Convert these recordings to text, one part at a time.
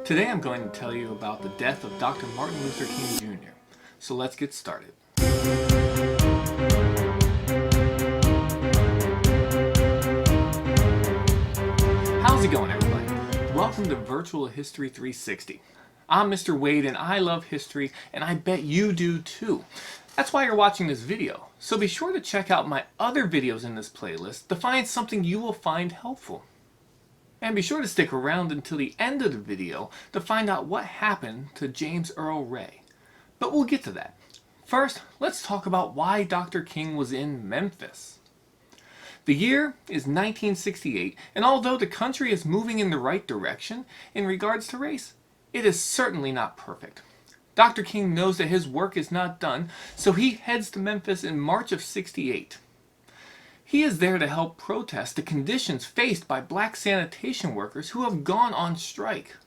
Today I'm going to tell you about the death of Dr. Martin Luther King Jr. So let's get started. How's it going, everybody? Welcome to Virtual History 360. I'm Mr. Wade and I love history, and I bet you do too. That's why you're watching this video. So be sure to check out my other videos in this playlist to find something you will find helpful. And be sure to stick around until the end of the video to find out what happened to James Earl Ray. But we'll get to that. First, let's talk about why Dr. King was in Memphis. The year is 1968, and although the country is moving in the right direction in regards to race, it is certainly not perfect. Dr. King knows that his work is not done, so he heads to Memphis in March of '68. He is there to help protest the conditions faced by black sanitation workers who have gone on strike.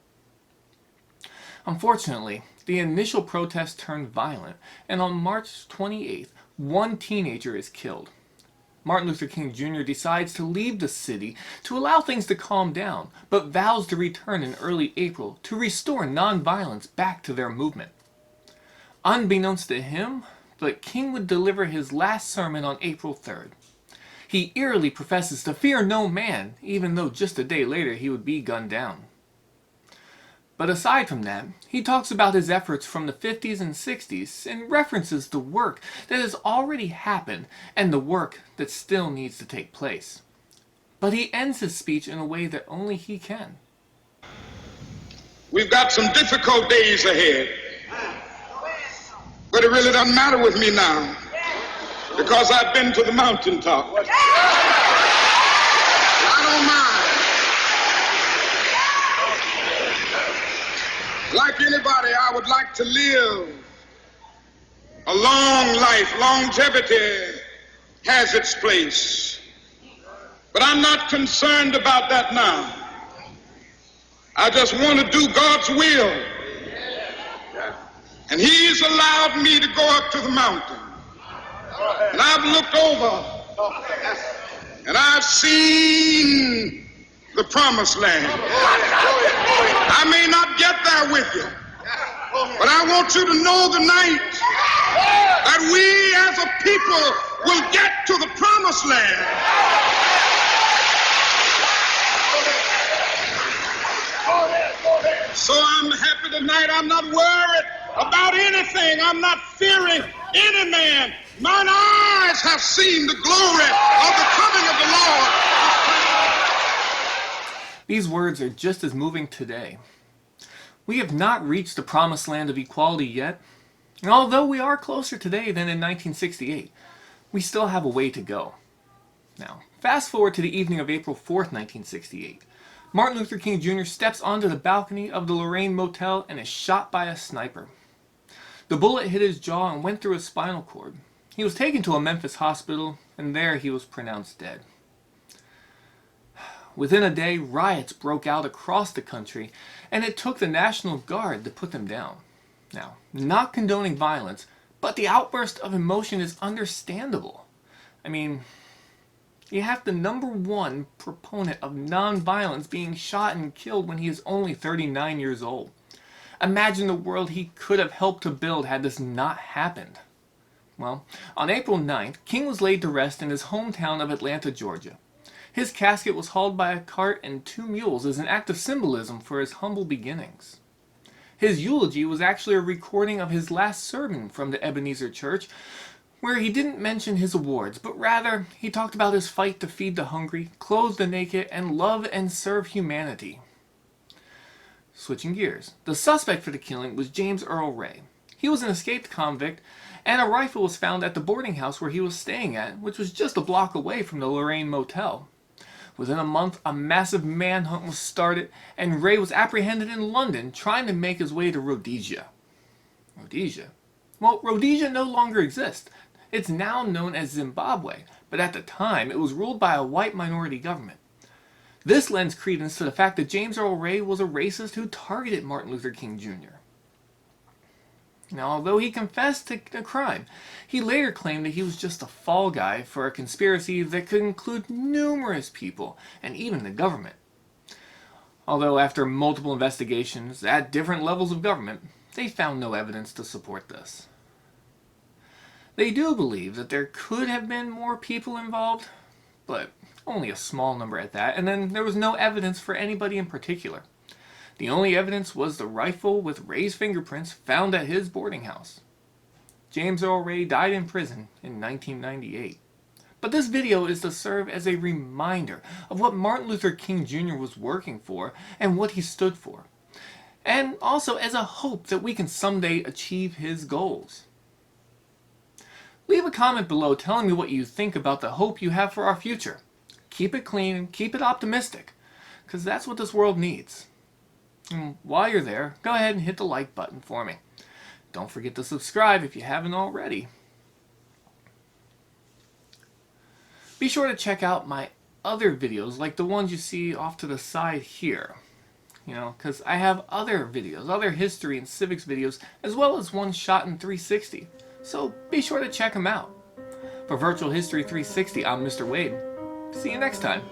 Unfortunately, the initial protest turned violent, and on March 28th, one teenager is killed. Martin Luther King Jr. decides to leave the city to allow things to calm down, but vows to return in early April to restore nonviolence back to their movement. Unbeknownst to him, but King would deliver his last sermon on April 3rd. He eerily professes to fear no man, even though just a day later he would be gunned down. But aside from that, he talks about his efforts from the 50s and 60s and references the work that has already happened and the work that still needs to take place. But he ends his speech in a way that only he can. We've got some difficult days ahead, but it really doesn't matter with me now, because I've been to the mountaintop. I don't mind. Like anybody, I would like to live a long life. Longevity has its place. But I'm not concerned about that now. I just want to do God's will. And He's allowed me to go up to the mountain. And I've looked over and I've seen the promised land. I may not get there with you, but I want you to know tonight that we as a people will get to the promised land. So I'm happy tonight. I'm not worried about anything. I'm not fearing any man. Mine eyes have seen the glory of the coming of the Lord. These words are just as moving today. We have not reached the promised land of equality yet, and although we are closer today than in 1968, we still have a way to go. Now, fast forward to the evening of April 4th, 1968. Martin Luther King Jr. steps onto the balcony of the Lorraine Motel and is shot by a sniper. The bullet hit his jaw and went through his spinal cord. He was taken to a Memphis hospital, and there he was pronounced dead. Within a day, riots broke out across the country, and it took the National Guard to put them down. Now, not condoning violence, but the outburst of emotion is understandable. I mean, you have the #1 proponent of nonviolence being shot and killed when he is only 39 years old. Imagine the world he could have helped to build had this not happened. Well, on April 9th, King was laid to rest in his hometown of Atlanta, Georgia. His casket was hauled by a cart and 2 mules as an act of symbolism for his humble beginnings. His eulogy was actually a recording of his last sermon from the Ebenezer Church, where he didn't mention his awards, but rather he talked about his fight to feed the hungry, clothe the naked, and love and serve humanity. Switching gears, the suspect for the killing was James Earl Ray. He was an escaped convict, and a rifle was found at the boarding house where he was staying at, which was just a block away from the Lorraine Motel. Within a month, a massive manhunt was started, and Ray was apprehended in London trying to make his way to Rhodesia. Rhodesia? Well, Rhodesia no longer exists. It's now known as Zimbabwe, but at the time it was ruled by a white minority government. This lends credence to the fact that James Earl Ray was a racist who targeted Martin Luther King Jr. Now, although he confessed to a crime, he later claimed that he was just a fall guy for a conspiracy that could include numerous people and even the government. Although after multiple investigations at different levels of government, they found no evidence to support this. They do believe that there could have been more people involved, but only a small number at that, and then there was no evidence for anybody in particular. The only evidence was the rifle with Ray's fingerprints found at his boarding house. James Earl Ray died in prison in 1998. But this video is to serve as a reminder of what Martin Luther King Jr. was working for and what he stood for. And also as a hope that we can someday achieve his goals. Leave a comment below telling me what you think about the hope you have for our future. Keep it clean and keep it optimistic, because that's what this world needs. And while you're there, go ahead and hit the like button for me. Don't forget to subscribe if you haven't already. Be sure to check out my other videos, like the ones you see off to the side here. Because I have other videos, other history and civics videos, as well as one shot in 360. So be sure to check them out. For Virtual History 360, I'm Mr. Wade. See you next time.